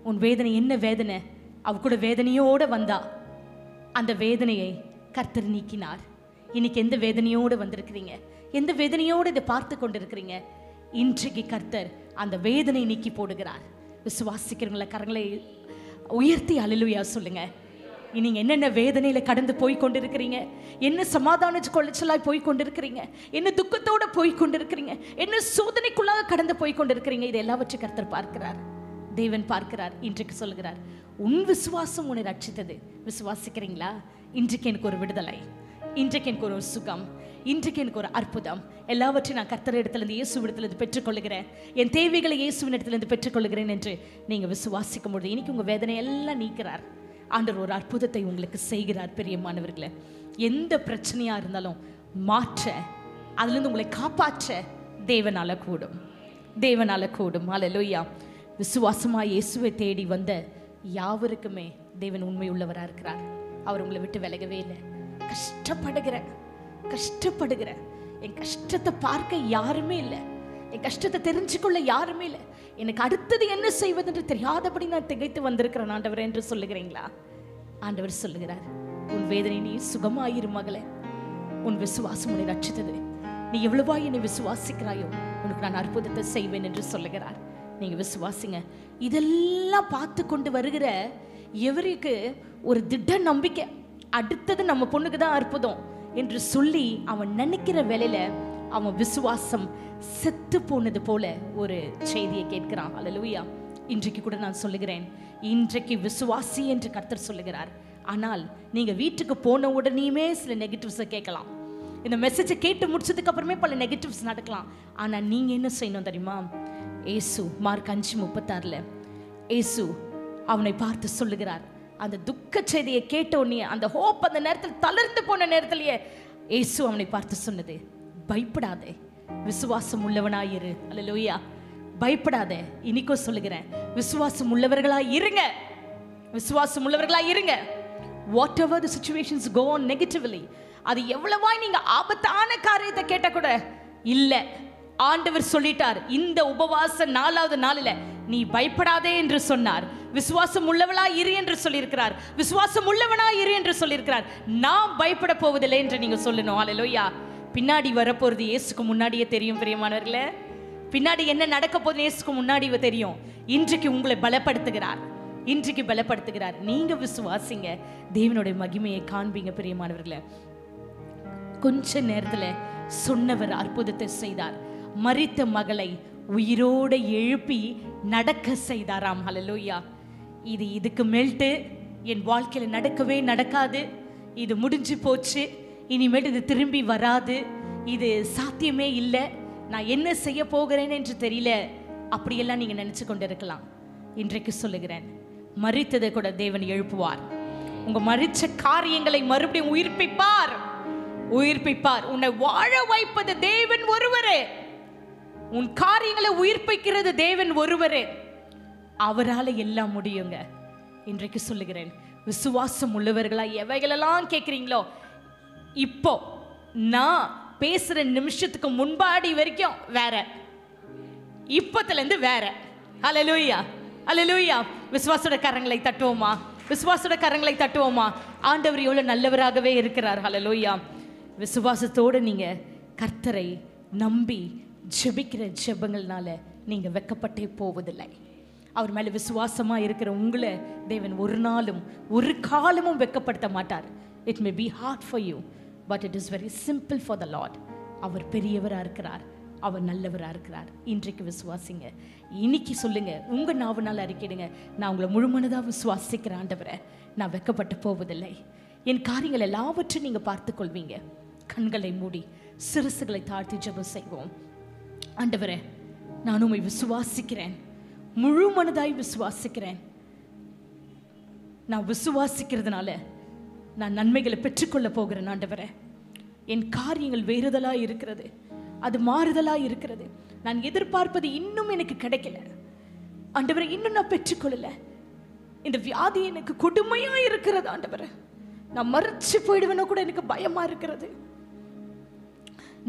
உன் வேதனை என்ன வேதனை? அவ கூட வேதனையோடு வந்தா அந்த வேதனையை கர்த்தர் நீக்கினார். இன்னைக்கு எந்த வேதனையோடு வந்திருக்கிறீங்க, எந்த வேதனையோடு இதை பார்த்து கொண்டிருக்கிறீங்க, இன்றைக்கு கர்த்தர் அந்த வேதனை நீக்கி போடுகிறார். விசுவாசிக்கிறவங்கள கரங்களை உயர்த்தி அல்லேலூயா சொல்லுங்க. நீங்கள் என்னென்ன வேதனையில் கடந்து போய் கொண்டிருக்கிறீங்க, என்ன சமாதான கொலைச்சலாய் போய் கொண்டிருக்கிறீங்க, என்ன துக்கத்தோடு போய் கொண்டிருக்கிறீங்க, என்ன சோதனைக்குள்ளாக கடந்து போய் கொண்டிருக்கிறீங்க, இது எல்லாவற்றையும் கர்த்தர் பார்க்கிறார், தேவன் பார்க்கிறார். இன்றைக்கு சொல்கிறார், உன் விசுவாசம் உன்னை ரட்சித்தது. விசுவாசிக்கிறீங்களா? இன்றைக்கு எனக்கு ஒரு விடுதலை, இன்றைக்கு எனக்கு ஒரு சுகம், இன்றைக்கு எனக்கு ஒரு அற்புதம், எல்லாவற்றையும் நான் கர்த்தர் இடத்துலேருந்து இயேசு இடத்துலேருந்து பெற்றுக்கொள்கிறேன், என் தேவைகளை இயேசுவின் இடத்துலேருந்து பெற்றுக்கொள்கிறேன் என்று நீங்கள் விசுவாசிக்கும் பொழுது இன்னைக்கு உங்கள் வேதனை எல்லாம் நீக்கிறார். ஆண்டவர் ஒரு அற்புதத்தை உங்களுக்கு செய்கிறார். பிரியமானவர்களே, எந்த பிரச்சனையாக இருந்தாலும் மாற்ற, அதுலேருந்து உங்களை காப்பாற்ற தேவனால கூடும், தேவனால கூடும். அல்லேலூயா. விசுவாசமாக இயேசுவை தேடி வந்த யாவருக்குமே தேவன் உண்மை உள்ளவராக இருக்கிறார். அவர் உங்களை விட்டு விலகவே இல்லை. கஷ்டப்படுகிற என் கஷ்டத்தை பார்க்க யாருமே இல்லை, என் கஷ்டத்தை தெரிஞ்சுக்கொள்ள யாருமே இல்லை, எனக்கு அடுத்தது என்ன செய்வதென்று தெரியாதபடி நான் திகைத்து வந்திருக்கிறேன் ஆண்டவர் என்று சொல்லுகிறீங்களா? ஆண்டவர் சொல்லுகிறார், உன் வேதனை நீ சுகமாயிரு மகளே, உன் விசுவாசம் உன்னை ரட்சித்தது, நீ எவ்வளவா என்னை விசுவாசிக்கிறாயோ உனக்கு நான் அற்புதத்தை செய்வேன் என்று சொல்லுகிறார். நீங்க விசுவாசிங்க. இதெல்லாம் பார்த்து கொண்டு வருகிற எவருக்கு ஒரு திட நம்பிக்கை, அடுத்தது நம்ம பொண்ணுக்கு தான் அற்புதம் என்று சொல்லி அவன் நினைக்கிற வேலையில அவன் விசுவாசம் செத்து போனது போல ஒரு செய்தியை கேட்கிறான். அல்லேலூயா. இன்றைக்கு கூட நான் சொல்லுகிறேன், இன்றைக்கு விசுவாசி என்று கர்த்தர் சொல்லுகிறார். ஆனால் நீங்க வீட்டுக்கு போன உடனேயுமே சில நெகட்டிவ்ஸை கேட்கலாம். இந்த மெசேஜை கேட்டு முடிச்சதுக்கு அப்புறமே பல நெகட்டிவ்ஸ் நடக்கலாம். ஆனா நீங்க என்ன செய்யணும் தெரியுமா? ஏசு மார்க் 5:36 ஏசு அவனை பார்த்து சொல்லுகிறார், அந்த துக்க செய்தியை கேட்ட உடனே அந்த ஹோப் அந்த நேரத்தில் தளர்ந்து போன நேரத்திலேயே ஏசு அவனை பார்த்து சொன்னது, பயப்படாதே, விசுவாசம் உள்ளவனாயிரு. அல்லேலூயா. பயப்படாதே. இன்னைக்கும் சொல்லுகிறேன், விசுவாசம் உள்ளவர்களாய் இருங்க, விசுவாசம் உள்ளவர்களாய் இருங்க. Whatever the situations go on negatively, அது எவ்வளவாய் நீங்க ஆபத்தான காரியத்தை கேட்ட கூட இல்ல, ஆண்டவர் சொல்லிட்டார், இந்த உபவாச 4வது நாளில் நீ பயப்படாதே என்று சொன்னார். விசுவாசம் உள்ளவளா இரு என்று சொல்லியிருக்கிறார், விசுவாசம் உள்ளவனா இரு என்று சொல்லியிருக்கிறார். நாம் பயப்பட போவதில்லை என்று நீங்க சொல்லணும். அல்லேலூயா. பின்னாடி வரப்போறது இயேசுக்கு முன்னாடியே தெரியும். பிரியமானவர்களே, பின்னாடி என்ன நடக்க போகுது இயேசுக்கு முன்னாடி தெரியும். இன்றைக்கு உங்களை பலப்படுத்துகிறார், இன்றைக்கு பலப்படுத்துகிறார். நீங்க விசுவாசிங்க, தேவனுடைய மகிமையை காண்பீங்க. பிரியமானவர்களே, கொஞ்ச நேரத்துல சொன்னவர் அற்புதத்தை செய்தார். மரித்த மகளை உயிரோடு எழுப்பி நடக்க செய்தாராம். ஹல்லேலூயா. இதுக்கு மேல்ட்டு என் வாழ்க்கையில நடக்கவே நடக்காது, இது முடிஞ்சு போச்சு, இனிமேல் இது திரும்பி வராது, இது சாத்தியமே இல்லை, நான் என்ன செய்ய போகிறேன் என்று தெரியல, அப்படியெல்லாம் நீங்க நினைச்சு கொண்டு இருக்கலாம். இன்றைக்கு சொல்லுகிறேன், மரித்ததை கூட தேவன் எழுப்புவார். உங்க மரிச்ச காரியங்களை மறுபடியும் உயிர்ப்பிப்பார், உயிர்ப்பிப்பார். உன்னை வாழ வைப்பது தேவன் ஒருவரே, உன் காரியங்களை உயிர்ப்பிக்கிறது தேவன் ஒருவரே, அவரால் எல்லாம் முடியுங்க. இன்றைக்கு சொல்லுகிறேன், விசுவாசம் உள்ளவர்களா எவைகளெல்லாம் கேட்குறீங்களோ, இப்போ நான் பேசுற நிமிஷத்துக்கு முன்பாடி வரைக்கும் வேற, இப்பத்திலிருந்து வேற. அல்லேலூயா, அல்லேலூயா. விசுவாசோட கரங்களை தட்டுவோமா, விசுவாசோட கரங்களை தட்டுவோமா. ஆண்டவர் எவ்வளவு நல்லவராகவே இருக்கிறார். அல்லேலூயா. விசுவாசத்தோடு நீங்க கர்த்தரை நம்பி ஜெபிக்கிற ஜெபங்கள்னால நீங்க வெக்கப்பட்டே போவதில்லை. அவர் மேல விசுவாசமா இருக்கிற உங்களை தேவன் ஒரு நாளும் ஒரு காலமும் வெக்கப்படுத்த மாட்டார். It may be hard for you, but it is very simple for the Lord. அவர் பெரியவராக இருக்கிறார், அவர் நல்லவராக இருக்கிறார். இன்றைக்கு விசுவாசிங்க. இன்னைக்கு சொல்லுங்க, உங்க நாவனால் அறிக்கையிடுங்க, நான் உங்களை முழுமனதாக விசுவாசிக்கிற ஆண்டவரை, நான் வெக்கப்பட்டு போவதில்லை. என் காரியங்கள் எல்லாவற்றையும் நீங்க பார்த்து கொள்வீங்க. கண்களை மூடி சிறுசுகளை தாழ்த்தி ஜெபம் செய்வோம். ஆண்டவரே, நான் உம்மை விசுவாசிக்கிறேன், முழு மனதாய் விசுவாசிக்கிறேன். நான் விசுவாசிக்கிறதுனால நான் நன்மைகளை பெற்றுக்கொள்ள போகிறேன். ஆண்டவரே, என் காரியங்கள் வேறுதலா இருக்கிறது, அது மாறுதலா இருக்கிறது. நான் எதிர்பார்ப்பது இன்னும் எனக்கு கிடைக்கல. ஆண்டவரே, இன்னும் நான் பெற்றுக்கொள்ளல. இந்த வியாதி எனக்கு கொடுமையா இருக்கிறது. ஆண்டவரே, நான் மறைச்சு போயிடுவேனோ கூட எனக்கு பயமா இருக்கிறது.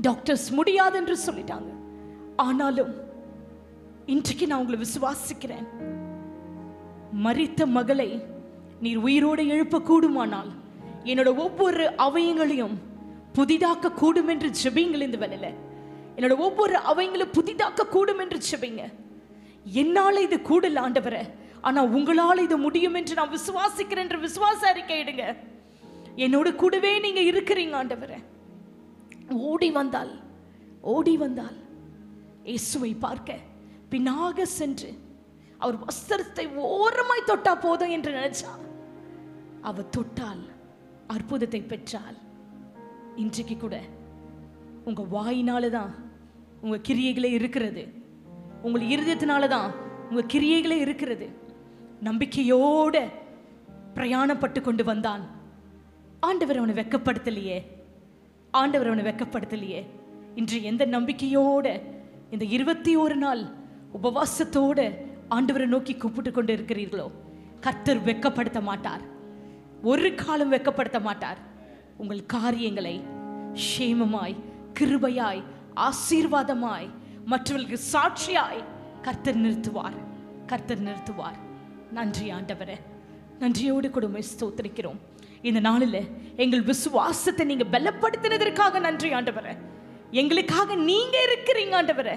டாக்டர்ஸ் முடியாது என்று சொல்லிட்டாங்க. ஆனாலும் இன்றைக்கு நான் உங்களை விசுவாசிக்கிறேன். மரித்த மகளை நீர் உயிரோடு எழுப்ப கூடுமானால் என்னோட ஒவ்வொரு அவயங்களையும் புதிதாக்க கூடும் என்று ஜெபிங்கள். இந்த வேளையில என்னோட ஒவ்வொரு அவயங்களும் புதிதாக்க கூடும் என்று ஜெபிங்க. என்னால இது கூடல ஆண்டவரே, ஆனா உங்களால இது முடியும் என்று நான் விசுவாசிக்கிறேன் என்று விசுவாச அறிக்கையிடுங்க. என்னோட கூடவே நீங்க இருக்கிறீங்க ஆண்டவரே. ஓடி வந்தால் இயேசுவை பார்க்க பின்னாக சென்று அவர் வஸ்திரத்தை ஓரமாய் தொட்டா போதும் என்று நினைச்சா, அவர் தொட்டால் அற்புதத்தை பெற்றால். இன்றைக்கு கூட உங்க வாயினால தான் உங்க கிரியைகளே இருக்கிறது. உங்கள் இருதயத்தினால தான் உங்க கிரியைகளே இருக்கிறது. நம்பிக்கையோட பிரயாணப்பட்டு கொண்டு வந்தான். ஆண்டவர் அவனை வெட்கப்படுத்தலையே, ஆண்டவர் அவனை வெட்கப்படுத்தலையே. இன்று எந்த நம்பிக்கையோட இந்த 21 நாள் உபவாசத்தோட ஆண்டவரை நோக்கி கூப்பிட்டு கொண்டு இருக்கிறீர்களோ, கர்த்தர் வெட்கப்படுத்த மாட்டார், ஒரு காலம் வெட்கப்படுத்த மாட்டார். உங்கள் காரியங்களை சேமமாய், கிருபையாய், ஆசீர்வாதமாய், மற்றவர்களுக்கு சாட்சியாய் கர்த்தர் நிறுத்துவார், கர்த்தர் நிறுத்துவார். நன்றி ஆண்டவரே, நன்றியோடு கொடுமை ஸ்தோத்திரிக்கிறோம். இந்த நாளில் எங்கள் விசுவாசத்தை நீங்க பலப்படுத்தினதற்காக நன்றி ஆண்டவரே. எங்களுக்காக நீங்க இருக்கிறீங்க ஆண்டவரே.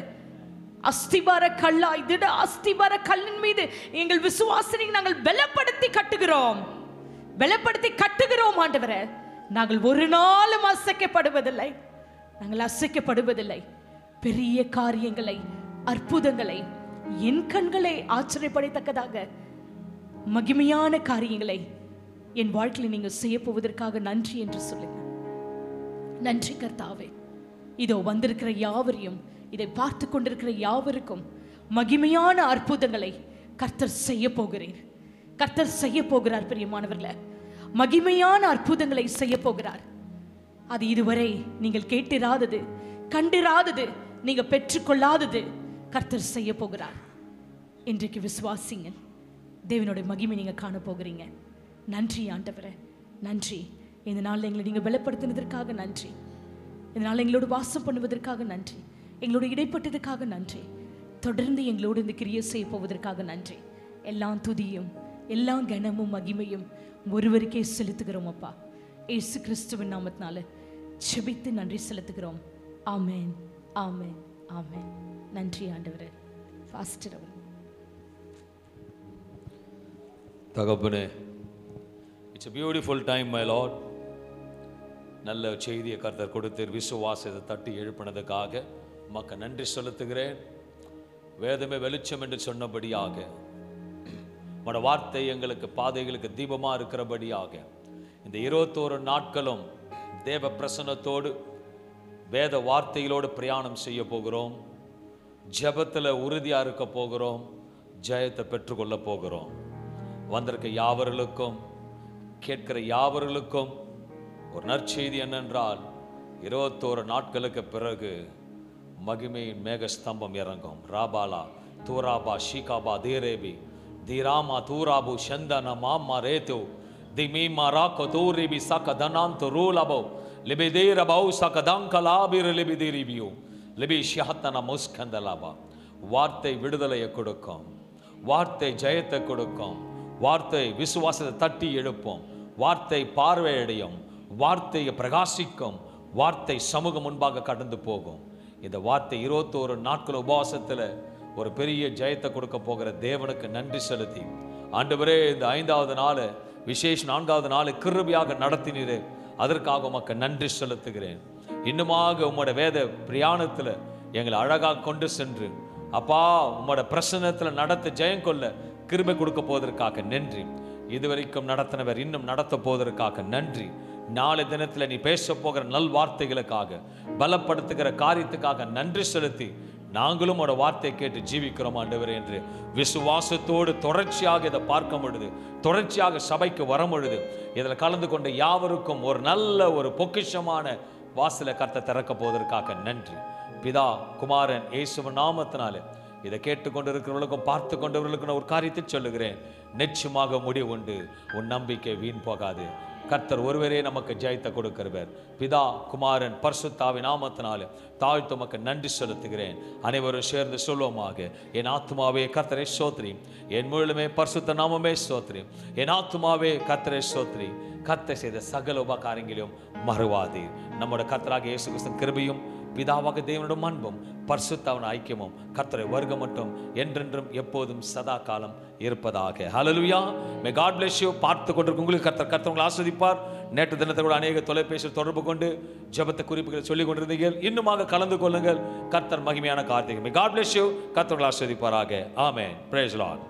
அஸ்திபார கல்லாய், திட அஸ்திபார கல்லின் மீது எங்கள் விசுவாசத்தை நாங்கள் பலப்படுத்தி கட்டுகிறோம், பலப்படுத்தி கட்டுகிறோம் ஆண்டவரே. நாங்கள் ஒரு நாளும் அசைக்கப்படுவதில்லை, நாங்கள் அசைக்கப்படுவதில்லை. பெரிய காரியங்களை, அற்புதங்களை, என் கண்களை ஆச்சரியப்படத்தக்கதாக மகிமையான காரியங்களை என் வாழ்க்கையில் நீங்கள் செய்ய போவதற்காக நன்றி என்று சொல்லுங்க. நன்றி கர்த்தாவே. இதோ வந்திருக்கிற யாவரையும், இதை பார்த்து கொண்டிருக்கிற யாவருக்கும் மகிமையான அற்புதங்களை கர்த்தர் செய்ய போகிறீர், கர்த்தர் செய்ய போகிறார். பிரியமானவர்களே, மகிமையான அற்புதங்களை செய்ய போகிறார். அது இதுவரை நீங்கள் கேட்டிராதது, கண்டிராதது, நீங்க பெற்றுக்கொள்ளாதது கர்த்தர் செய்ய போகிறார். இன்றைக்கு விசுவாசிங்க, தேவனுடைய மகிமை நீங்க காண போகிறீங்க. நன்றி ஆண்டவரே, நன்றி. இந்த நாளில் எங்களை நீங்க பலப்படுத்தினதற்காக நன்றி. இந்த நாள் எங்களோடு வாசம் பண்ணுவதற்காக நன்றி. எங்களோடு இடைப்பட்டதுக்காக நன்றி. தொடர்ந்து எங்களோடு இந்த கிரியை செய்ய போவதற்காக நன்றி. எல்லாம் துதியும், எல்லாம் கனமும் மகிமையும் ஒருவருக்கே செலுத்துகிறோம் அப்பா. இயேசு கிறிஸ்துவின் நாமத்தினால ஜெபித்து நன்றி செலுத்துகிறோம். ஆமென், ஆமென், ஆமென். நன்றி ஆண்டவரே. ஃபாஸ்டர் தகப்பனே, it's a beautiful time my lord. நல்ல செய்தியை கர்த்தர் கொடுத்து விசுவாசத்தை தட்டி எழுப்பினதுக்காக உமக்கு நன்றி செலுத்துகிறேன். வேதமே வெளிச்சம் என்று சொன்னபடியாக, உம்முடைய வார்த்தை எங்களுக்கு பாதைகளுக்கு தீபமாக இருக்கிறபடியாக, இந்த 21 நாட்களும் தேவ பிரசன்னத்தோடு வேத வார்த்தைகளோடு பிரயாணம் செய்ய போகிறோம். ஜெபத்தில் உறுதியாக இருக்க போகிறோம். ஜெயத்தை பெற்றுக்கொள்ள போகிறோம். வந்திருக்க யாவர்களுக்கும், கேட்கிற யாவர்களுக்கும் ஒரு நற்செய்தி என்னென்றால், 21 நாட்களுக்கு பிறகு மகிமையின் மேகஸ்தம்பம் இறங்கும். ராபாலா தூராபா ஷீகாபா தீரேபி தீராமா தூராபு சந்தன மாமா ரேத்து திமீமா ராக்கோ தூரிபி சக தனாந்து ரூலபோ லிபிதீரபௌ சகதங்கலாபிர் லிபிதீரிபியோ லிபி ஷஹத்தன முஸ்கந்தலாபா. வார்த்தை விடுதலையை கொடுக்கும், வார்த்தை ஜெயத்தை கொடுக்கும், வார்த்தை விசுவாசத்தை தட்டி எழுப்பும், வார்த்தை பார்வையடையும், வார்த்தையை பிரகாசிக்கும், வார்த்தை சமூகம் முன்பாக கடந்து போகும். இந்த வார்த்தை 21 நாட்கள் உபவாசத்தில் ஒரு பெரிய ஜெயத்தை கொடுக்க போகிற தேவனுக்கு நன்றி செலுத்தி, ஆண்டவரே இந்த 5வது நாள் விசேஷ 4வது நாள் கிருபையாக நடத்தினீரே, அதற்காக உமக்கு நன்றி செலுத்துகிறேன். இன்னுமாக உம்மோட வேத பிரயாணத்தில் எங்களை அழகாக கொண்டு சென்று அப்பா உம்மோட பிரசன்னத்தில் நடத்த ஜெயம் கொள்ள கிருபை கொடுக்க போவதற்காக நன்றி. இதுவரைக்கும் நடத்தினவர் இன்னும் நடத்த போவதற்காக நன்றி. நாளை தினத்தில் நீ பேச போகிற நல் வார்த்தைகளுக்காக, பலப்படுத்துகிற காரியத்துக்காக நன்றி செலுத்தி நாங்களும் ஒரு வார்த்தையை கேட்டு ஜீவிக்கிறோம் ஆண்டவரே என்று விசுவாசத்தோடு தொடர்ச்சியாக இதை பார்க்க பொழுது, தொடர்ச்சியாக சபைக்கு வர பொழுது, இதில் கலந்து கொண்ட யாவருக்கும் ஒரு நல்ல ஒரு பொக்கிஷமான வாசலை கர்த்தர் திறக்க போவதற்காக நன்றி. பிதா குமாரன் இயேசுவின் நாமத்தினாலே இதை கேட்டுக்கொண்டிருக்கிறவர்களுக்கும் பார்த்து கொண்டவர்களுக்கு நான் ஒரு காரியத்தை சொல்லுகிறேன். நிச்சயமாக முடிவு உண்டு. உன் நம்பிக்கை வீண் போகாது. கர்த்தர் ஒருவரே நமக்கு ஜெயத்தை கொடுக்கிறவர். பிதா குமாரன் பரிசுத்தாவின் நாமத்தினாலே தாழ்த்து உமக்கு நன்றி செலுத்துகிறேன். அனைவரும் சேர்ந்து சொல்வோமாக. என் ஆத்துமாவே கர்த்தரை ஸ்தோத்திரி, என் முழுமே பரிசுத்த நாமமே ஸ்தோத்திரி. என் ஆத்துமாவே கர்த்தரை ஸ்தோத்திரி. கர்த்தர் செய்த சகல உபகாரங்களையும் மறவாதீர். நம்முடைய கர்த்தராக இயேசு கிறிஸ்துவின் கிருபையும், பிதாவாக தேவனுடைய அன்பும், பரிசுத்தாவின் ஐக்கியமும், கர்த்தரை வருகை மட்டும் என்றென்றும் எப்போதும் சதா காலம் இருப்பதாக. Hallelujah. May God bless you. பார்த்து கொண்டிருக்கும் உங்களுக்கு கர்த்தர் உங்களை ஆசீர்வதிப்பார். நேற்று தினத்தை கூட அநேக தொலைபேசியில் தொடர்பு கொண்டு ஜெபத்தை குறிப்புகளை சொல்லிக் கொண்டிருந்தீர்கள். இன்னுமாக கலந்து கொள்ளுங்கள். கர்த்தர் மகிமையான காரியங்கள். May God bless you. கர்த்தர் உங்களை ஆசீர்வதிப்பாராக. ஆமென். Praise the Lord.